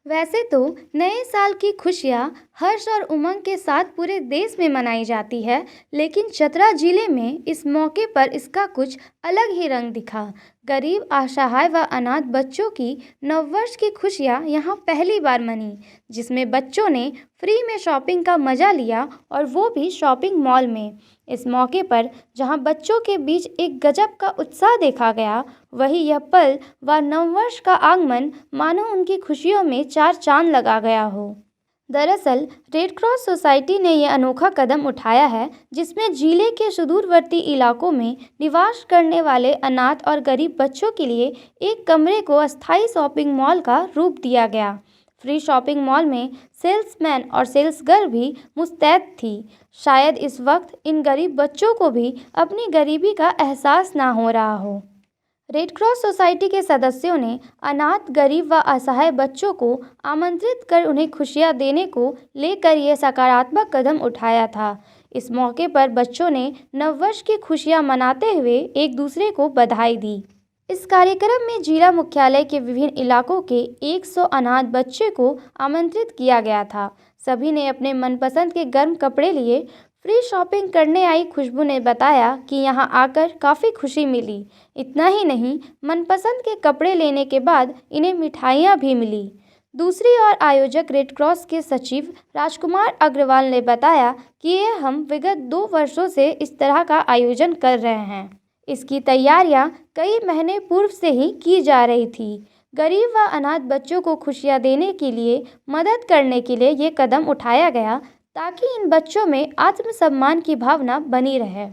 वैसे तो नए साल की खुशियां हर्ष और उमंग के साथ पूरे देश में मनाई जाती है, लेकिन चतरा जिले में इस मौके पर इसका कुछ अलग ही रंग दिखा। गरीब, असहाय व अनाथ बच्चों की नववर्ष की खुशियां यहां पहली बार मनी, जिसमें बच्चों ने फ्री में शॉपिंग का मजा लिया और वो भी शॉपिंग मॉल में। इस मौके पर जहां बच्चों के बीच एक गजब का उत्साह देखा गया, वही यह पल व नववर्ष का आगमन मानो उनकी खुशियों में चार चांद लगा गया हो। दरअसल रेड क्रॉस सोसाइटी ने यह अनोखा कदम उठाया है, जिसमें जिले के सुदूरवर्ती इलाकों में निवास करने वाले अनाथ और गरीब बच्चों के लिए एक कमरे को अस्थायी शॉपिंग मॉल का रूप दिया गया। फ्री शॉपिंग मॉल में सेल्समैन और सेल्स गर्ल भी मुस्तैद थी। शायद इस वक्त इन गरीब बच्चों को भी अपनी गरीबी का एहसास ना हो रहा हो। रेड क्रॉस सोसाइटी के सदस्यों ने अनाथ, गरीब व असहाय बच्चों को आमंत्रित कर उन्हें खुशियां देने को लेकर यह सकारात्मक कदम उठाया था। इस मौके पर बच्चों ने नववर्ष की खुशियां मनाते हुए एक दूसरे को बधाई दी। इस कार्यक्रम में जिला मुख्यालय के विभिन्न इलाकों के 100 अनाथ बच्चे को आमंत्रित किया गया था। सभी ने अपने मनपसंद के गर्म कपड़े लिए। फ्री शॉपिंग करने आई खुशबू ने बताया कि यहां आकर काफ़ी खुशी मिली। इतना ही नहीं, मनपसंद के कपड़े लेने के बाद इन्हें मिठाइयां भी मिली। दूसरी ओर आयोजक रेड क्रॉस के सचिव राजकुमार अग्रवाल ने बताया कि ये हम विगत 2 वर्षों से इस तरह का आयोजन कर रहे हैं। इसकी तैयारियां कई महीने पूर्व से ही की जा रही थी। गरीब व अनाथ बच्चों को खुशियां देने के लिए, मदद करने के लिए ये कदम उठाया गया, ताकि इन बच्चों में आत्मसम्मान की भावना बनी रहे।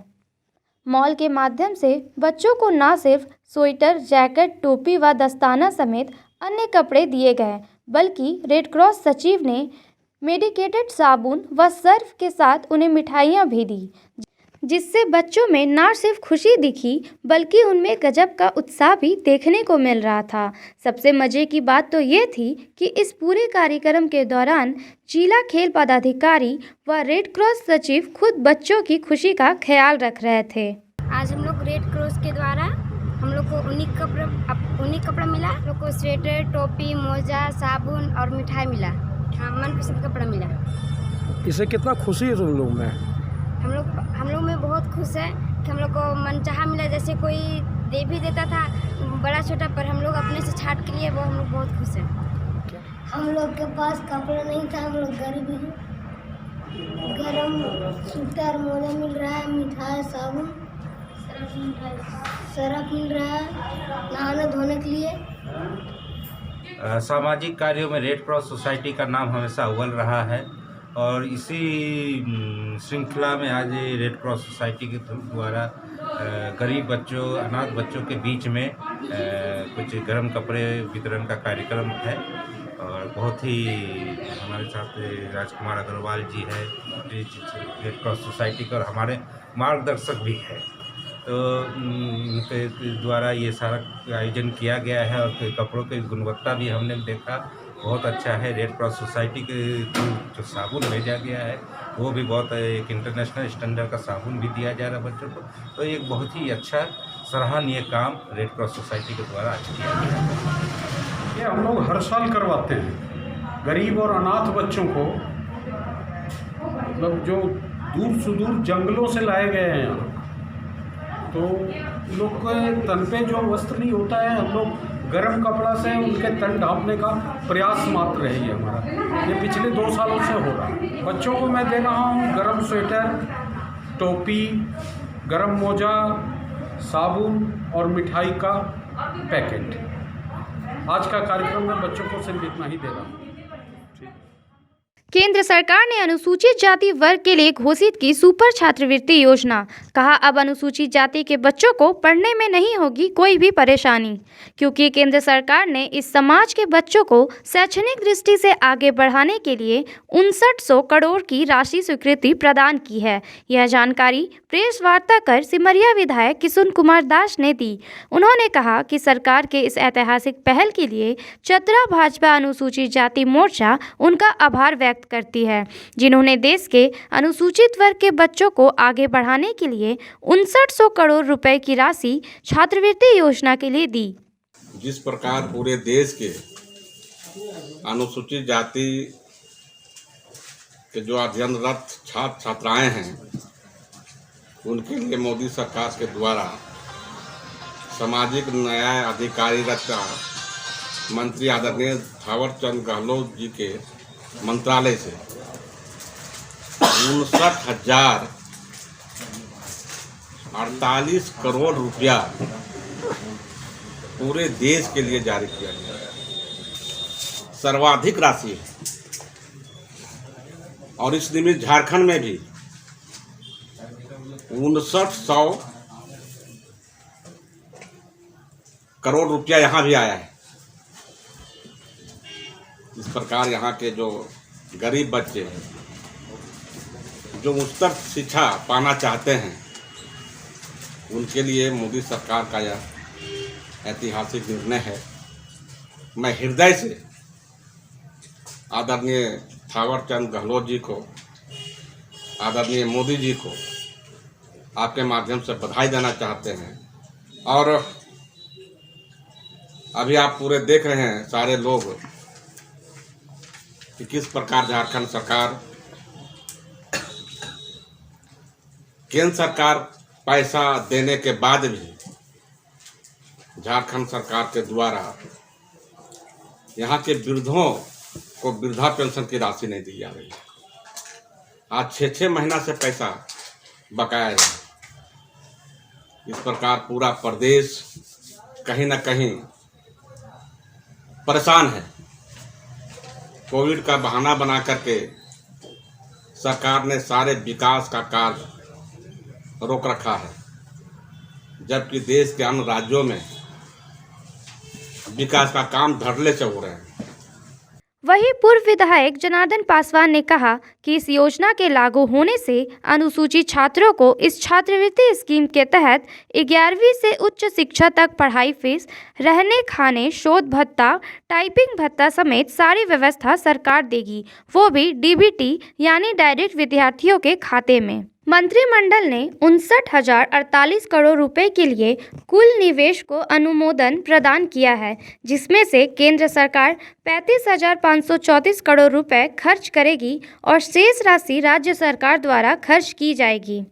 मॉल के माध्यम से बच्चों को न सिर्फ स्वेटर, जैकेट, टोपी व दस्ताना समेत अन्य कपड़े दिए गए, बल्कि रेड क्रॉस सचिव ने मेडिकेटेड साबुन व सर्फ के साथ उन्हें मिठाइयाँ भी दी, जिससे बच्चों में न सिर्फ खुशी दिखी, बल्कि उनमें गजब का उत्साह भी देखने को मिल रहा था। सबसे मज़े की बात तो ये थी कि इस पूरे कार्यक्रम के दौरान जिला खेल पदाधिकारी व रेड क्रॉस सचिव खुद बच्चों की खुशी का ख्याल रख रहे थे। आज हम लोग रेड क्रॉस के द्वारा हम लोग को उन्हीं कपड़ा मिला। हम लोग को स्वेटर, टोपी, मोजा, साबुन और मिठाई मिला। हाँ, मनपसंद कपड़ा मिला। इससे कितना खुशी है तुम लोग में? हम लोग में बहुत खुश है कि हम लोग को मनचाहा मिला। जैसे कोई दे भी देता था बड़ा छोटा, पर हम लोग अपने से छाट के लिए वो हम लोग बहुत खुश हैं। हम लोग के पास कपड़ा नहीं था, हम लोग गरीब हैं। गरम स्वेटर, मोजा मिल रहा है, मिठाई, साबुन, सरफ मिल रहा है नहाने धोने के लिए। सामाजिक कार्यों में रेड क्रॉस सोसाइटी का नाम हमेशा अव्वल रहा है और इसी श्रृंखला में आज रेड क्रॉस सोसाइटी के द्वारा गरीब बच्चों, अनाथ बच्चों के बीच में कुछ गर्म कपड़े वितरण का कार्यक्रम है और बहुत ही हमारे साथ राजकुमार अग्रवाल जी है रेड क्रॉस सोसाइटी का और हमारे मार्गदर्शक भी है। तो उनके द्वारा ये सारा आयोजन किया गया है और कपड़ों की गुणवत्ता भी हमने देखा बहुत अच्छा है। रेड क्रॉस सोसाइटी के जो साबुन भेजा गया है वो भी बहुत एक इंटरनेशनल स्टैंडर्ड का साबुन भी दिया जा रहा है बच्चों को। तो एक बहुत ही अच्छा सराहनीय काम रेड क्रॉस सोसाइटी के द्वारा आज किया गया है। ये हम लोग हर साल करवाते हैं। गरीब और अनाथ बच्चों को, मतलब जो दूर सुदूर जंगलों से लाए गए हैं यहाँ, तो लोग के तन पे जो वस्त्र नहीं होता है, हम लोग गर्म कपड़ा से उनके तन ढांपने का प्रयास मात्र है ये हमारा। ये पिछले 2 सालों से हो रहा है। बच्चों को मैं दे रहा हूँ गर्म स्वेटर, टोपी, गर्म मोजा, साबुन और मिठाई का पैकेट। आज का कार्यक्रम में बच्चों को सिर्फ इतना ही दे रहा हूँ। केंद्र सरकार ने अनुसूचित जाति वर्ग के लिए घोषित की सुपर छात्रवृत्ति योजना। कहा, अब अनुसूचित जाति के बच्चों को पढ़ने में नहीं होगी कोई भी परेशानी, क्योंकि केंद्र सरकार ने इस समाज के बच्चों को शैक्षणिक दृष्टि से आगे बढ़ाने के लिए 5900 करोड़ की राशि स्वीकृति प्रदान की है। यह जानकारी प्रेस वार्ता कर सिमरिया विधायक किशुन कुमार दास ने दी। उन्होंने कहा कि सरकार के इस ऐतिहासिक पहल के लिए चतरा भाजपा अनुसूचित जाति मोर्चा उनका आभार व्यक्त करती है, जिन्होंने देश के अनुसूचित वर्ग के बच्चों को आगे बढ़ाने के लिए 5900 करोड़ रुपए की राशि छात्रवृत्ति योजना के लिए दी। जिस प्रकार पूरे देश के अनुसूचित जाति के जो अध्ययनरत छात्र छात्राएं हैं उनके लिए मोदी सरकार के द्वारा सामाजिक न्याय अधिकारिता मंत्री आदरणीय थावरचंद गहलोत जी के मंत्रालय से 59,048 करोड़ रुपया पूरे देश के लिए जारी किया गया है। सर्वाधिक राशि है और इस निमित्त झारखंड में भी 5900 करोड़ रुपया यहाँ भी आया है। इस प्रकार यहाँ के जो गरीब बच्चे हैं जो उच्चतर शिक्षा पाना चाहते हैं उनके लिए मोदी सरकार का यह ऐतिहासिक निर्णय है। मैं हृदय से आदरणीय थावरचंद गहलोत जी को, आदरणीय मोदी जी को आपके माध्यम से बधाई देना चाहते हैं। और अभी आप पूरे देख रहे हैं सारे लोग कि किस प्रकार झारखंड सरकार, केंद्र सरकार पैसा देने के बाद भी झारखंड सरकार के द्वारा यहाँ के वृद्धों को वृद्धा पेंशन की राशि नहीं दी जा रही है। आज 6-6 महीना से पैसा बकाया है। इस प्रकार पूरा प्रदेश कहीं न कहीं परेशान है। कोविड का बहाना बना करके सरकार ने सारे विकास का कार्य रोक रखा है, जबकि देश के अन्य राज्यों में विकास का काम धड़ल्ले से हो रहे हैं। वहीं पूर्व विधायक जनार्दन पासवान ने कहा कि इस योजना के लागू होने से अनुसूचित छात्रों को इस छात्रवृत्ति स्कीम के तहत 11वीं से उच्च शिक्षा तक पढ़ाई फीस, रहने खाने, शोध भत्ता, टाइपिंग भत्ता समेत सारी व्यवस्था सरकार देगी, वो भी डीबीटी यानी डायरेक्ट विद्यार्थियों के खाते में। मंत्रिमंडल ने 59,048 करोड़ रुपए के लिए कुल निवेश को अनुमोदन प्रदान किया है, जिसमें से केंद्र सरकार 35,534 करोड़ रुपए खर्च करेगी और शेष राशि राज्य सरकार द्वारा खर्च की जाएगी।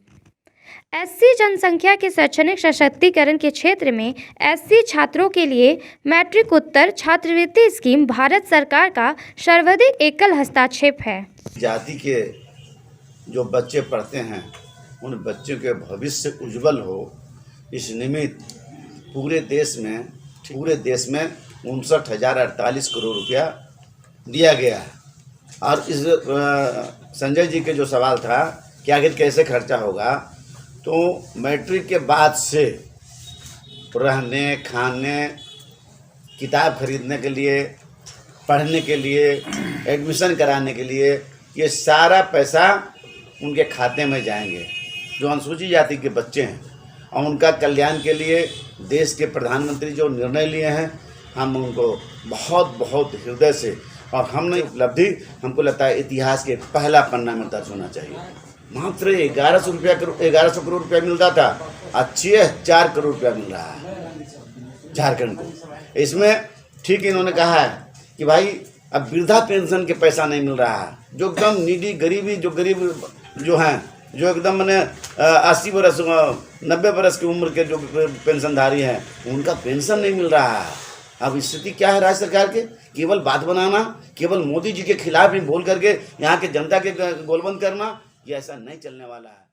एससी जनसंख्या के शैक्षणिक सशक्तिकरण के क्षेत्र में एससी छात्रों के लिए मैट्रिकोत्तर छात्रवृत्ति स्कीम भारत सरकार का सर्वाधिक एकल हस्तक्षेप है। जाति के जो बच्चे पढ़ते हैं उन बच्चों के भविष्य उज्जवल हो, इस निमित्त पूरे देश में 59,048 करोड़ रुपया दिया गया है। और इस संजय जी के जो सवाल था कि आखिर कैसे खर्चा होगा, तो मैट्रिक के बाद से रहने खाने, किताब खरीदने के लिए, पढ़ने के लिए, एडमिशन कराने के लिए, ये सारा पैसा उनके खाते में जाएंगे। जो अनुसूचित जाति के बच्चे हैं और उनका कल्याण के लिए देश के प्रधानमंत्री जो निर्णय लिए हैं, हम उनको बहुत बहुत हृदय से, और हमने उपलब्धि हमको लगता है इतिहास के पहला पन्ना में दर्ज होना चाहिए। मात्र 1100 करोड़ रुपया मिल रहा था, आज 6,000 करोड़ रुपया मिल रहा है झारखंड को। इसमें ठीक इन्होंने कहा है कि भाई अब वृद्धा पेंशन के पैसा नहीं मिल रहा है। जो एकदम नीडी गरीब जो हैं, जो एकदम मैंने 80 बरस 90 बरस की उम्र के जो पेंशनधारी हैं, उनका पेंशन नहीं मिल रहा है। अब स्थिति क्या है राज्य सरकार के? केवल बात बनाना, केवल मोदी जी के खिलाफ ही बोल करके यहाँ के जनता के गोलबंद करना, ये ऐसा नहीं चलने वाला है।